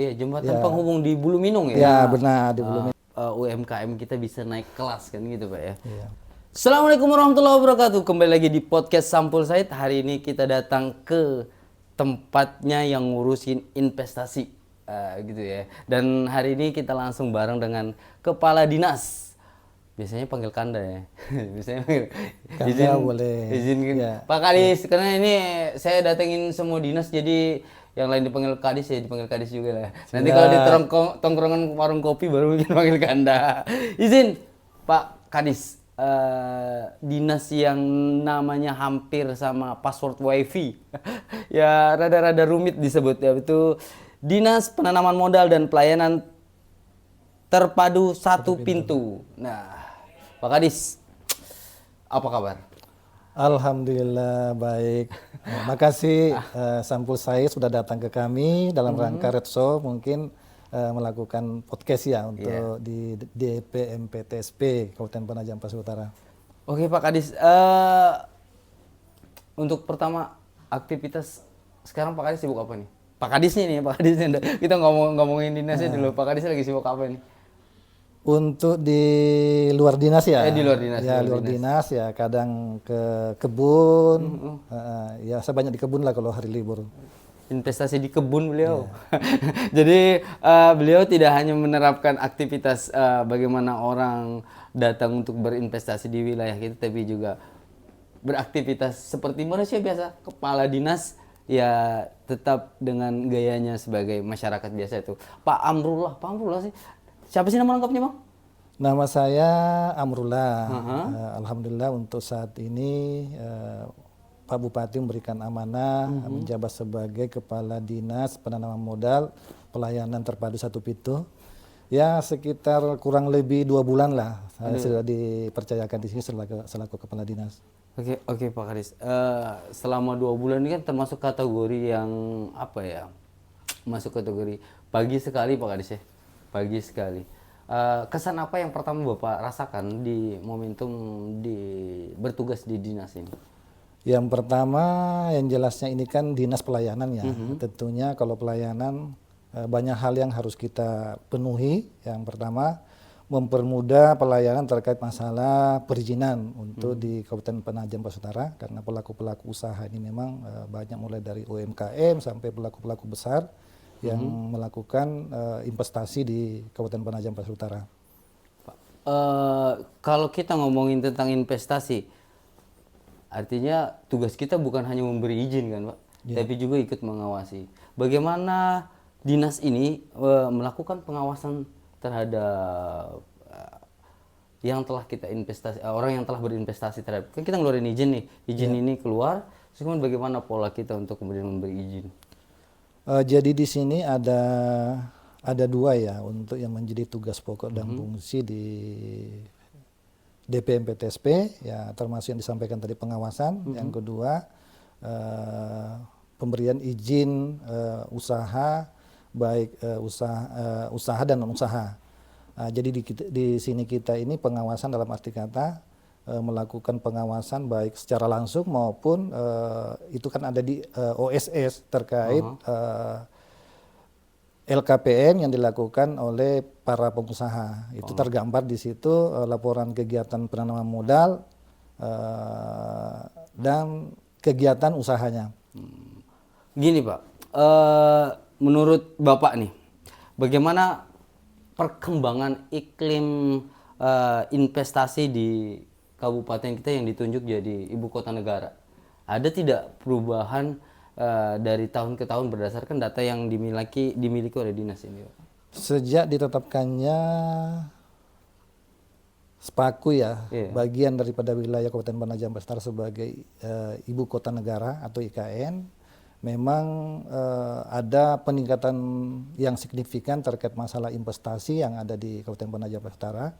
Iya, jembatan Ya, penghubung di Buluminung ya. ya benar di Bulu. UMKM kita bisa naik kelas kan gitu Pak ya. Iya. Assalamualaikum warahmatullahi wabarakatuh. Kembali lagi di podcast Sampul Said. Hari ini kita datang ke tempatnya yang ngurusin investasi gitu ya. Dan hari ini kita langsung bareng dengan Kepala Dinas. Biasanya panggil Kanda ya. Biasanya panggil Kanda boleh. izin Ya. Pak Kadis, karena ini saya datengin semua dinas jadi yang lain dipanggil Kadis ya dipanggil Kadis juga lah. Nanti kalau di tongkrongan warung kopi baru mungkin panggil Kanda. Izin Pak Kadis, dinas yang namanya hampir sama password wifi ya rada-rada rumit disebut ya, itu Dinas Penanaman Modal dan Pelayanan Terpadu Satu Pintu. Nah, Pak Kadis, apa kabar? Alhamdulillah baik. Makasih Sampul Said sudah datang ke kami dalam rangka Redso mungkin melakukan podcast ya untuk di DPMPTSP Kabupaten Penajam Pasir Utara. Oke Pak Kadis, untuk pertama aktivitas sekarang Pak Kadis sibuk apa nih? Pak Kadis nih Pak Kadis nih. Kita ngomongin dinasnya dulu. Pak Kadis lagi sibuk apa nih? Untuk di luar dinas ya, Di luar dinas. ya luar dinas ya kadang ke kebun, ya saya banyak di kebun lah kalau hari libur. Investasi di kebun beliau. Jadi beliau tidak hanya menerapkan aktivitas bagaimana orang datang untuk berinvestasi di wilayah kita, tapi juga beraktivitas seperti manusia biasa. Kepala dinas ya tetap dengan gayanya sebagai masyarakat biasa itu. Pak Amrullah sih. Siapa sih nama lengkapnya Bang? Nama saya Amrullah. Alhamdulillah untuk saat ini Pak Bupati memberikan amanah menjabat sebagai Kepala Dinas Penanaman Modal Pelayanan Terpadu Satu Pintu. Ya sekitar kurang lebih 2 bulan lah saya sudah dipercayakan di sini selaku Kepala Dinas. Oke Pak Kadis. Selama 2 bulan ini kan termasuk kategori yang apa ya? Masuk kategori pagi sekali Pak Kadis ya. Pagi sekali. Kesan apa yang pertama Bapak rasakan di momentum bertugas di dinas ini? Yang pertama yang jelasnya ini kan dinas pelayanan ya. Tentunya kalau pelayanan banyak hal yang harus kita penuhi. Yang pertama mempermudah pelayanan terkait masalah perizinan untuk di Kabupaten Penajam Pasir Utara karena pelaku-pelaku usaha ini memang banyak mulai dari UMKM sampai pelaku-pelaku besar yang melakukan investasi di Kabupaten Penajam Pasir Utara. Kalau kita ngomongin tentang investasi, artinya tugas kita bukan hanya memberi izin kan Pak, tapi juga ikut mengawasi. Bagaimana dinas ini melakukan pengawasan terhadap yang telah kita investasi, orang yang telah berinvestasi terhadap, kan kita ngeluarin izin nih, ini keluar, terus kemudian bagaimana pola kita untuk kemudian memberi izin? Jadi di sini ada 2 ya untuk yang menjadi tugas pokok dan fungsi di DPMPTSP ya termasuk yang disampaikan tadi pengawasan. Yang kedua pemberian izin usaha baik usaha dan non usaha. Jadi di sini kita ini pengawasan dalam arti kata melakukan pengawasan baik secara langsung maupun itu kan ada di OSS terkait LKPN yang dilakukan oleh para pengusaha. Itu tergambar di situ laporan kegiatan penanaman modal dan kegiatan usahanya. Gini Pak, menurut Bapak nih, bagaimana perkembangan iklim investasi di kabupaten kita yang ditunjuk jadi ibu kota negara? Ada tidak perubahan dari tahun ke tahun berdasarkan data yang dimiliki oleh dinas ini? Sejak ditetapkannya Sepaku ya, bagian daripada wilayah Kabupaten Penajam Pasir Utara sebagai ibu kota negara atau IKN, memang ada peningkatan yang signifikan terkait masalah investasi yang ada di Kabupaten Penajam Pasir Utara.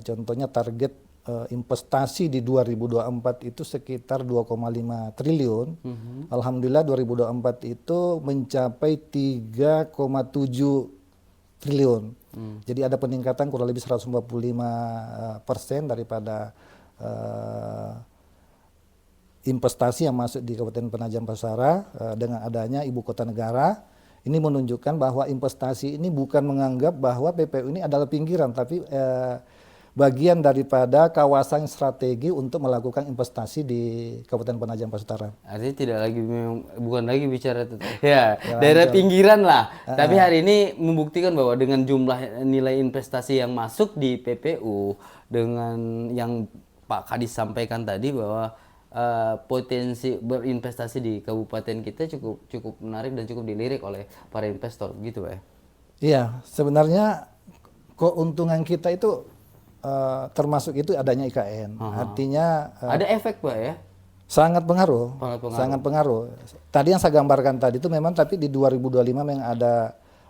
Contohnya target investasi di 2024 itu sekitar 2,5 triliun. Alhamdulillah 2024 itu mencapai 3,7 triliun. Jadi ada peningkatan kurang lebih 145% daripada investasi yang masuk di Kabupaten Penajam Pasir Utara dengan adanya ibu kota negara. Ini menunjukkan bahwa investasi ini bukan menganggap bahwa PPU ini adalah pinggiran, tapi bagian daripada kawasan strategi untuk melakukan investasi di Kabupaten Penajam Pasir Utara. Artinya tidak lagi bukan lagi bicara tentang ya daerah pinggiran lah. Tapi hari ini membuktikan bahwa dengan jumlah nilai investasi yang masuk di PPU dengan yang Pak Kadis sampaikan tadi bahwa potensi berinvestasi di kabupaten kita cukup menarik dan cukup dilirik oleh para investor gitu Pak ya. Iya, sebenarnya keuntungan kita itu termasuk itu adanya IKN. Artinya ada efek Pak ya? Sangat pengaruh. Sangat pengaruh. Tadi yang saya gambarkan tadi itu memang, tapi di 2025 memang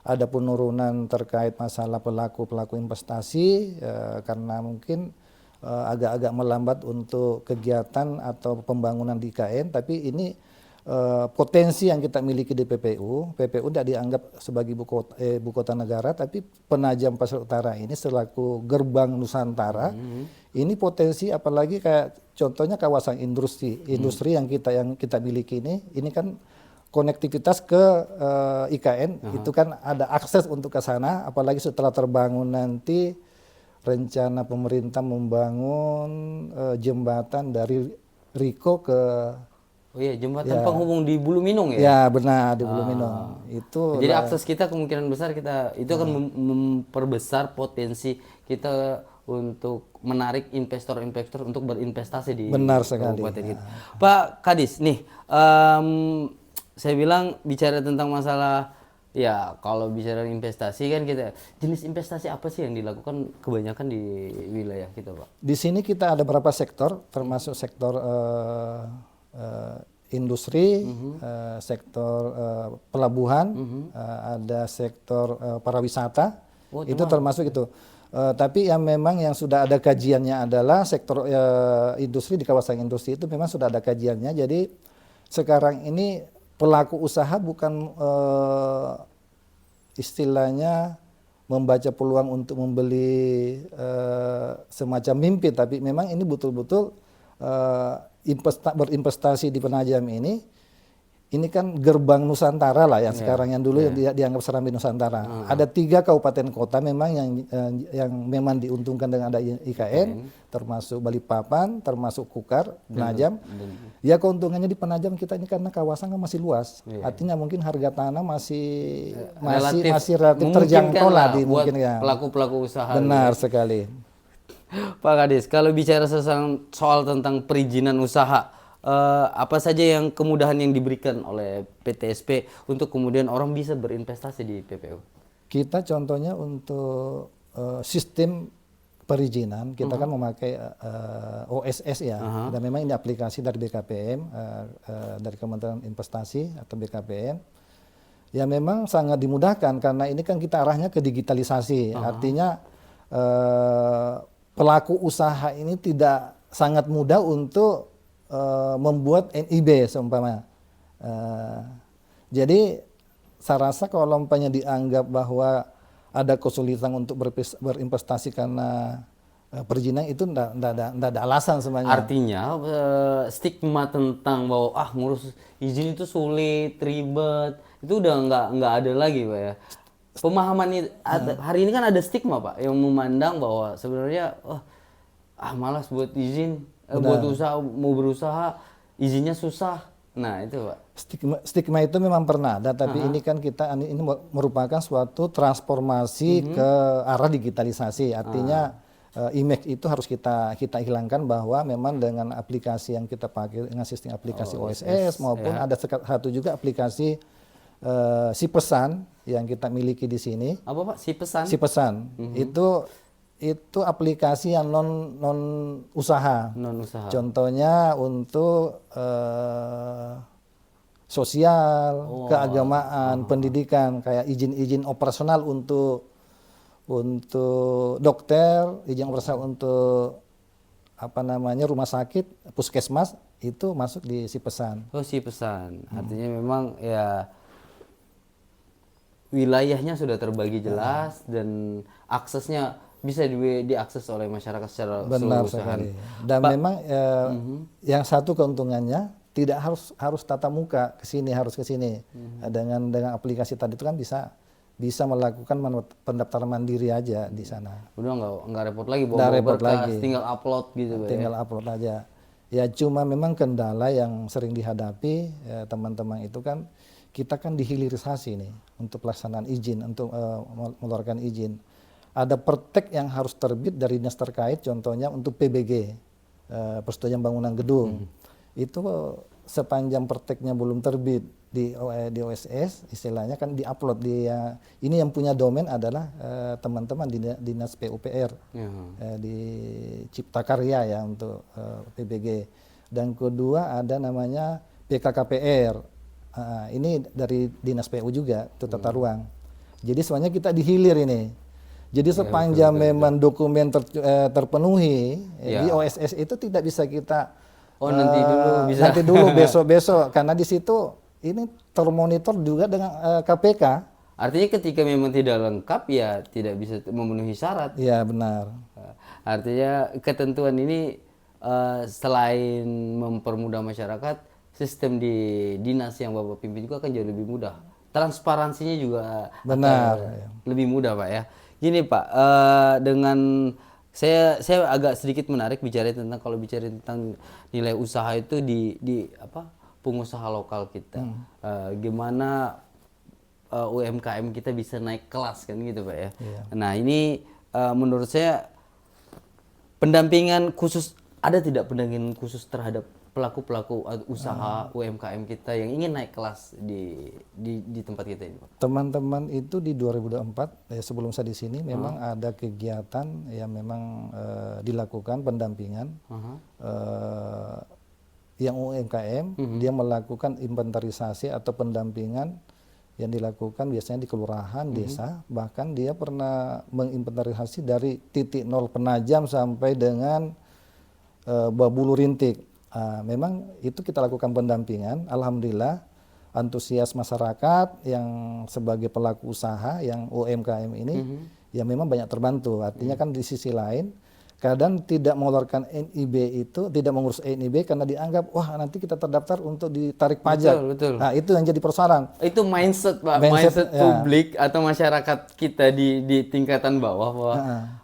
ada penurunan terkait masalah pelaku investasi karena mungkin agak-agak melambat untuk kegiatan atau pembangunan di IKN, tapi ini potensi yang kita miliki di PPU tidak dianggap sebagai ibu kota negara, tapi Penajam Pasir Utara ini selaku gerbang Nusantara, ini potensi, apalagi kayak contohnya kawasan industri yang kita miliki ini kan konektivitas ke IKN, itu kan ada akses untuk ke sana, apalagi setelah terbangun nanti rencana pemerintah membangun jembatan dari Riko ke jembatan penghubung di Bulu Minung ya? Ya benar, di Bulu Minung. Jadi akses kita kemungkinan besar itu akan memperbesar potensi kita untuk menarik investor-investor untuk berinvestasi di kabupaten kita. Pak Kadis, nih saya bilang bicara tentang masalah ya kalau bicara investasi kan kita jenis investasi apa sih yang dilakukan kebanyakan di wilayah kita Pak? Di sini kita ada beberapa sektor, termasuk sektor industri, sektor pelabuhan, ada sektor pariwisata, itu termasuk itu. Tapi yang memang yang sudah ada kajiannya adalah sektor industri, di kawasan industri itu memang sudah ada kajiannya. Jadi sekarang ini pelaku usaha bukan istilahnya membaca peluang untuk membeli semacam mimpi, tapi memang ini betul-betul berinvestasi di Penajam ini kan gerbang Nusantara lah yang sekarang, yang dulu yang dianggap Serambi Nusantara. Ada 3 kabupaten kota memang yang memang diuntungkan dengan ada IKN, termasuk Balikpapan, termasuk Kukar, Penajam. Ya keuntungannya di Penajam kita ini karena kawasan kan masih luas. Artinya mungkin harga tanah masih relatif terjangkau lah di buat mungkin ya. Pelaku-pelaku usaha. Benar sekali. Pak Kadis, kalau bicara soal tentang perizinan usaha, apa saja yang kemudahan yang diberikan oleh PTSP untuk kemudian orang bisa berinvestasi di PPU? Kita contohnya untuk sistem perizinan, kita kan memakai OSS ya, dan memang ini aplikasi dari BKPM, dari Kementerian Investasi atau BKPM, ya memang sangat dimudahkan karena ini kan kita arahnya ke digitalisasi, artinya pelaku usaha ini tidak sangat mudah untuk membuat NIB seumpama. Jadi saya rasa kalau umpamanya dianggap bahwa ada kesulitan untuk berinvestasi karena perizinan, itu tidak ada alasan sebenarnya. Artinya stigma tentang bahwa ngurus izin itu sulit, ribet, itu udah nggak ada lagi Pak ya. Pemahaman ini hari ini kan ada stigma Pak yang memandang bahwa sebenarnya malas buat izin, buat usaha, mau berusaha izinnya susah. Nah itu Pak. Stigma itu memang pernah ada, tapi ini kan ini merupakan suatu transformasi ke arah digitalisasi. Artinya image itu harus kita hilangkan bahwa memang dengan aplikasi yang kita pakai dengan sistem aplikasi OSS maupun ada satu juga aplikasi si pesan yang kita miliki di sini. Apa Pak? Si pesan? Si pesan. Itu aplikasi yang non usaha. Contohnya untuk sosial, keagamaan, pendidikan, kayak izin operasional untuk dokter, izin operasional untuk rumah sakit, puskesmas, itu masuk di si pesan. Oh, si pesan. Artinya memang ya wilayahnya sudah terbagi jelas dan aksesnya bisa diakses oleh masyarakat secara benar sekali. Dan memang yang satu keuntungannya tidak harus tatap muka ke sini, harus ke sini. Dengan aplikasi tadi itu kan bisa melakukan pendaftaran mandiri aja di sana. Udah nggak repot lagi Nggak bawa repot berkas, lagi. tinggal upload gitu Pak, Tinggal upload aja. Ya cuma memang kendala yang sering dihadapi teman-teman itu kan, kita kan dihilirisasi nih untuk pelaksanaan izin, untuk mengeluarkan izin. Ada pertek yang harus terbit dari dinas terkait, contohnya untuk PBG, persetujuan bangunan gedung. Itu sepanjang perteknya belum terbit di OSS, istilahnya kan diupload ini yang punya domain adalah teman-teman di dinas PUPR di Cipta Karya ya untuk PBG. Dan kedua ada namanya PKKPR, ini dari dinas PU juga, itu tata ruang. Jadi semuanya kita dihilir ini. Jadi sepanjang memang dokumen terpenuhi di OSS itu tidak bisa kita nanti dulu besok karena di situ ini termonitor juga dengan KPK. Artinya ketika memang tidak lengkap ya tidak bisa memenuhi syarat. Iya benar. Artinya ketentuan ini selain mempermudah masyarakat, sistem di dinas yang Bapak pimpin juga akan jauh lebih mudah. Transparansinya juga benar lebih mudah Pak ya. Gini Pak, dengan saya agak sedikit menarik bicara tentang, kalau bicara tentang nilai usaha itu di pengusaha lokal kita. Gimana UMKM kita bisa naik kelas kan gitu Pak ya. Nah ini menurut saya pendampingan khusus, ada tidak pendampingan khusus terhadap pelaku-pelaku usaha UMKM kita yang ingin naik kelas di tempat kita ini Pak? Teman-teman itu di 2024 sebelum saya di sini memang ada kegiatan yang memang dilakukan pendampingan yang UMKM, dia melakukan inventarisasi atau pendampingan yang dilakukan biasanya di kelurahan, desa, bahkan dia pernah menginventarisasi dari titik nol penajam sampai dengan babulu rintik. Memang itu kita lakukan pendampingan, alhamdulillah antusias masyarakat yang sebagai pelaku usaha yang UMKM ini ya memang banyak terbantu. Artinya kan di sisi lain kadang tidak mengeluarkan NIB itu, tidak mengurus NIB karena dianggap wah nanti kita terdaftar untuk ditarik pajak. Betul. Nah itu yang jadi persoalan. Itu mindset Pak, mindset publik atau masyarakat kita di tingkatan bawah bahwa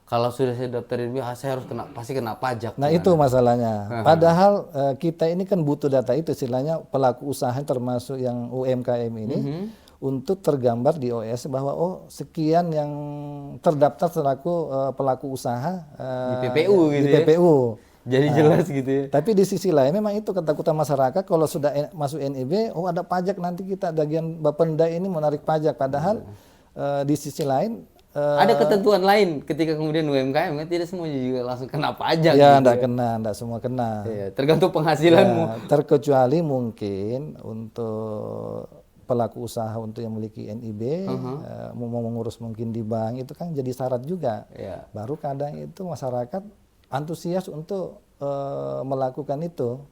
kalau sudah saya daftarin saya harus pasti kena pajak. Nah itu masalahnya. Padahal kita ini kan butuh data itu, istilahnya pelaku usaha termasuk yang UMKM ini untuk tergambar di OS bahwa oh sekian yang terdaftar selaku pelaku usaha di PPU gitu ya. PPU. Jadi jelas gitu ya. Tapi di sisi lain memang itu ketakutan masyarakat kalau sudah masuk NIB, oh ada pajak nanti kita bagian Bapenda ini menarik pajak. Padahal di sisi lain ada ketentuan lain ketika kemudian UMKM kan tidak semuanya juga langsung kena pajak. Ya, gitu enggak semua kena. Ya, tergantung penghasilanmu. Ya, terkecuali mungkin untuk pelaku usaha untuk yang memiliki NIB, mau mengurus mungkin di bank itu kan jadi syarat juga. Baru kadang itu masyarakat antusias untuk melakukan itu.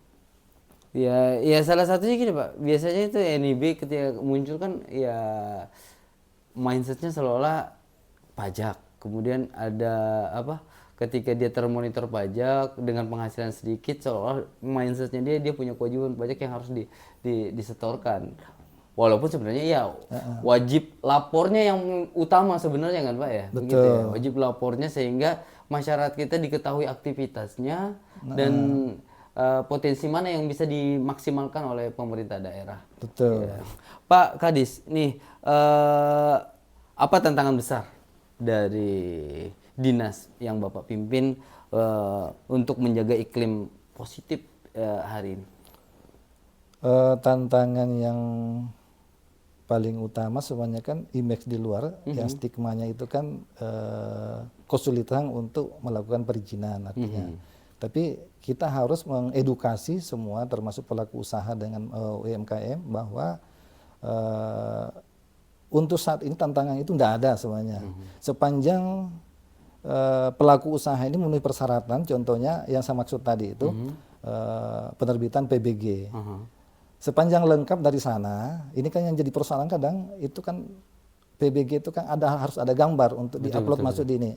Ya salah satunya gini Pak, biasanya itu NIB ketika muncul kan ya mindsetnya seolah pajak, kemudian ada ketika dia termonitor pajak dengan penghasilan sedikit seolah mindsetnya dia punya kewajiban pajak yang harus disetorkan, walaupun sebenarnya ya wajib lapornya yang utama sebenarnya kan Pak ya. Betul. Begitu ya? Wajib lapornya sehingga masyarakat kita diketahui aktivitasnya dan potensi mana yang bisa dimaksimalkan oleh pemerintah daerah. Betul. Ya. Pak Kadis, nih apa tantangan besar dari dinas yang Bapak pimpin untuk menjaga iklim positif hari ini? Tantangan yang paling utama sebenarnya kan image di luar, yang stigmanya itu kan kesulitan untuk melakukan perizinan artinya. Tapi kita harus mengedukasi semua termasuk pelaku usaha dengan UMKM bahwa untuk saat ini tantangan itu tidak ada semuanya. Sepanjang pelaku usaha ini memenuhi persyaratan, contohnya yang saya maksud tadi itu penerbitan PBG. Sepanjang lengkap dari sana, ini kan yang jadi persoalan kadang itu kan PBG itu kan harus ada gambar untuk diupload masuk di ini.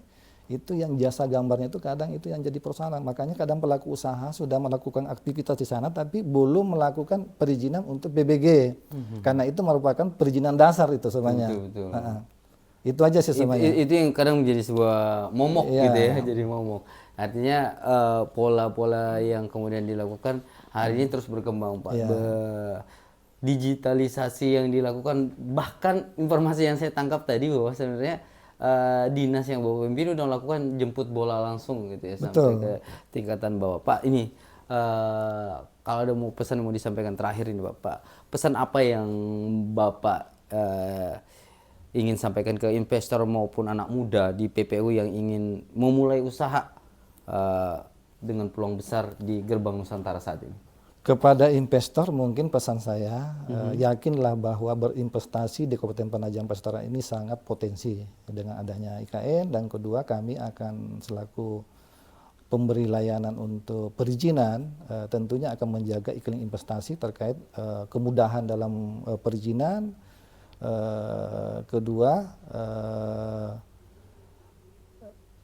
itu yang jasa gambarnya itu kadang itu yang jadi persoalan. Makanya kadang pelaku usaha sudah melakukan aktivitas di sana tapi belum melakukan perizinan untuk BBG. Karena itu merupakan perizinan dasar itu sebenarnya. Betul. Itu aja sih sebenarnya. Itu yang kadang menjadi sebuah momok gitu ya, jadi momok. Artinya pola-pola yang kemudian dilakukan hari ini terus berkembang, Pak. Digitalisasi yang dilakukan, bahkan informasi yang saya tangkap tadi bahwa sebenarnya dinas yang Bapak pimpin udah melakukan jemput bola langsung gitu ya sampai ke tingkatan bawah. Pak, ini kalau ada pesan mau disampaikan terakhir ini Bapak, pesan apa yang Bapak ingin sampaikan ke investor maupun anak muda di PPU yang ingin memulai usaha dengan peluang besar di Gerbang Nusantara saat ini? Kepada investor mungkin pesan saya, yakinlah bahwa berinvestasi di Kabupaten Penajam Pasir ini sangat potensi dengan adanya IKN, dan kedua kami akan selaku pemberi layanan untuk perizinan tentunya akan menjaga iklim investasi terkait kemudahan dalam perizinan. Kedua,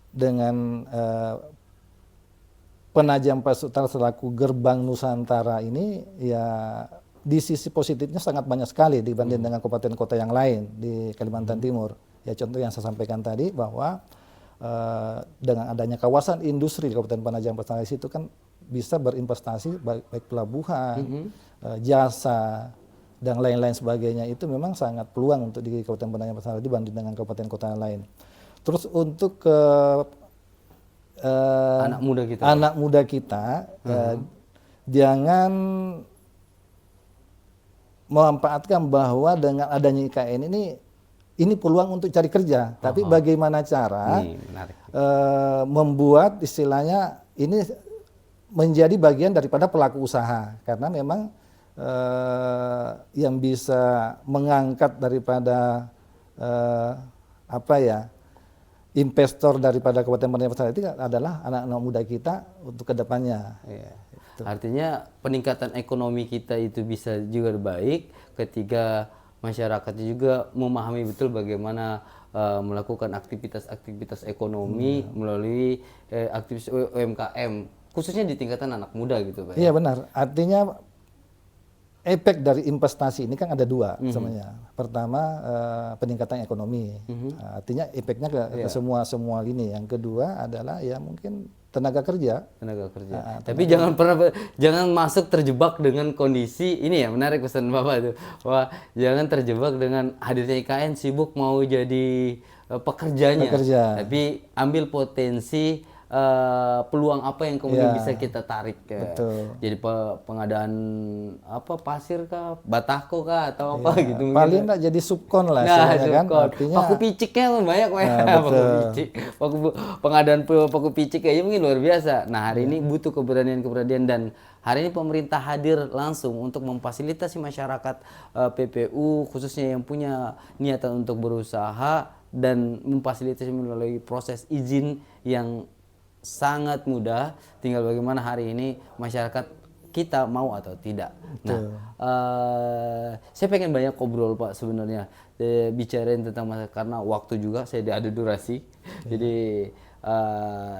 dengan Penajam Pasir Utara selaku Gerbang Nusantara ini ya di sisi positifnya sangat banyak sekali dibanding dengan kabupaten kota yang lain di Kalimantan Timur. Ya contoh yang saya sampaikan tadi bahwa dengan adanya kawasan industri di Kabupaten Penajam Pasir Utara itu kan bisa berinvestasi baik pelabuhan, jasa dan lain-lain sebagainya, itu memang sangat peluang untuk di Kabupaten Penajam Pasir Utara dibanding dengan kabupaten kota yang lain. Terus untuk anak muda kita jangan memanfaatkan bahwa dengan adanya IKN ini peluang untuk cari kerja, tapi bagaimana cara membuat istilahnya ini menjadi bagian daripada pelaku usaha, karena memang yang bisa mengangkat daripada investor daripada Kabupaten Penajam Pasir itu adalah anak-anak muda kita untuk kedepannya. Gitu. Artinya peningkatan ekonomi kita itu bisa juga baik ketika masyarakat juga memahami betul bagaimana melakukan aktivitas ekonomi melalui aktivitas UMKM, khususnya di tingkatan anak muda gitu, Pak. Iya benar. Artinya efek dari investasi ini kan ada dua sebenarnya. Pertama peningkatan ekonomi, artinya efeknya ke semua lini. Yang kedua adalah ya mungkin tenaga kerja. Tapi jangan masuk terjebak dengan kondisi ini ya, menarik pesan Bapak itu. Wah, jangan terjebak dengan hadirnya IKN sibuk mau jadi pekerjanya. Tapi ambil potensi peluang apa yang kemudian bisa kita tarik jadi pengadaan pasir kah, batako kah atau apa gitu paling enggak jadi subkon lah kan artinya paku piciknya banyak pengadaan paku picik aja mungkin luar biasa. Nah hari ini butuh keberanian dan hari ini pemerintah hadir langsung untuk memfasilitasi masyarakat PPU khususnya yang punya niatan untuk berusaha dan memfasilitasi melalui proses izin yang sangat mudah, tinggal bagaimana hari ini masyarakat kita mau atau tidak. Saya pengen banyak ngobrol Pak sebenarnya, bicarain tentang karena waktu juga saya ada durasi. Jadi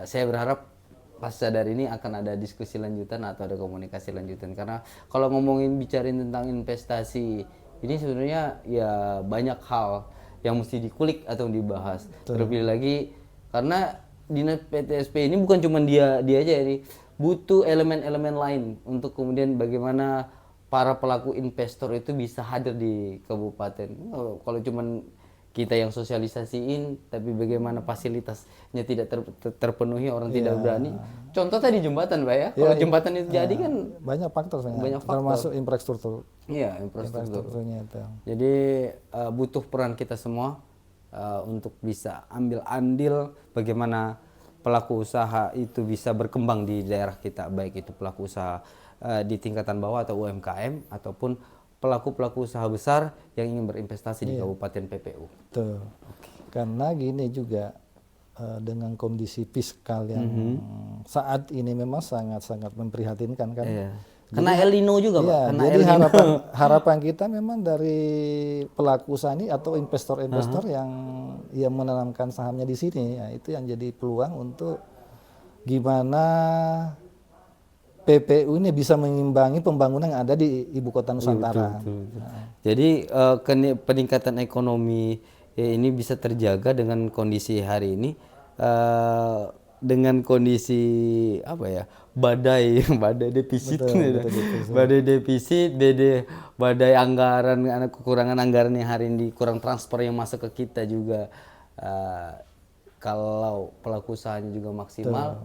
saya berharap pasca dari ini akan ada diskusi lanjutan atau ada komunikasi lanjutan, karena kalau bicarain tentang investasi ini sebenarnya ya banyak hal yang mesti dikulik atau dibahas. Terlebih lagi karena Dinas PTSP ini bukan cuma dia aja ini, butuh elemen-elemen lain untuk kemudian bagaimana para pelaku investor itu bisa hadir di kabupaten. Kalau cuma kita yang sosialisasiin, tapi bagaimana fasilitasnya tidak terpenuhi, orang tidak berani. Contoh tadi jembatan, Pak ya. Kalau jembatan itu jadi kan banyak faktor, termasuk infrastruktur. Iya, infrastrukturnya itu. Jadi butuh peran kita semua untuk bisa ambil andil bagaimana pelaku usaha itu bisa berkembang di daerah kita, baik itu pelaku usaha di tingkatan bawah atau UMKM ataupun pelaku-pelaku usaha besar yang ingin berinvestasi di Kabupaten PPU. Betul. Karena gini juga dengan kondisi fiskal yang saat ini memang sangat-sangat memprihatinkan kan. Kena El Nino juga, Pak. Iya, Kena jadi El Nino. harapan kita memang dari pelaku usaha ini atau investor-investor yang menanamkan sahamnya di sini, ya, itu yang jadi peluang untuk gimana PPU ini bisa mengimbangi pembangunan yang ada di ibu kota Nusantara. Betul. Jadi peningkatan ekonomi ini bisa terjaga dengan kondisi hari ini, dengan kondisi apa ya, badai defisit, badai defisit, badai anggaran, kekurangan anggaran yang hari ini, kurang transfer yang masuk ke kita juga. Kalau pelaku usahanya juga maksimal,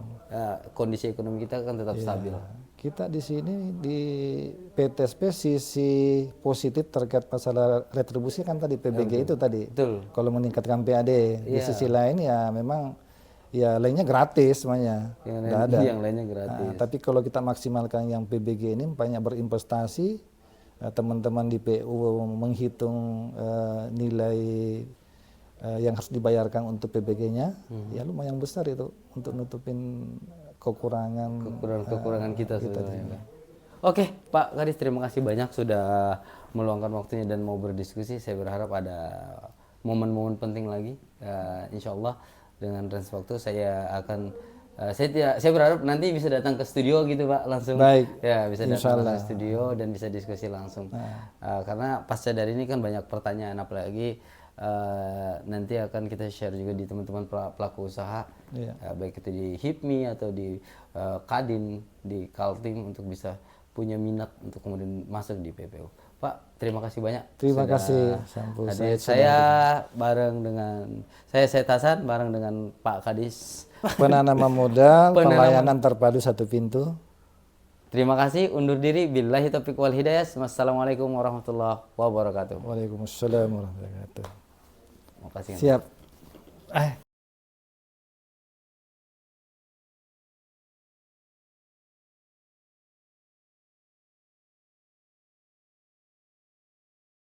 kondisi ekonomi kita akan tetap stabil. Kita di sini di PTSP sisi positif terkait masalah retribusi kan tadi PBG itu tadi. Betul. Kalau meningkatkan PAD, di sisi lain ya memang ya lainnya gratis semuanya. Nggak ada. Yang lainnya gratis. Nah, tapi kalau kita maksimalkan yang PBG ini banyak berinvestasi, teman-teman di PU menghitung nilai yang harus dibayarkan untuk PBG-nya, ya lumayan besar itu untuk nutupin kekurangan kita sebenarnya. Oke, Pak Kadis, terima kasih banyak sudah meluangkan waktunya dan mau berdiskusi. Saya berharap ada momen-momen penting lagi. Insya Allah dengan range waktu saya akan saya berharap nanti bisa datang ke studio gitu, Pak, langsung. Baik. Ya, bisa datang ke studio dan bisa diskusi langsung. Karena pasca dari ini kan banyak pertanyaan, apalagi nanti akan kita share juga di teman-teman pelaku usaha, baik itu di HIPMI atau di Kadin, di Kaltim, untuk bisa punya minat untuk kemudian masuk di PPU. Pak, terima kasih banyak. Terima kasih. Saya bareng dengan saya Hasan bareng dengan Pak Kadis. Penanaman modal, pelayanan terpadu satu pintu. Terima kasih, undur diri. Billahi taufiq wal hidayah. Wassalamualaikum warahmatullahi wabarakatuh. Waalaikumsalam warahmatullahi wabarakatuh. Terima kasih. Siap.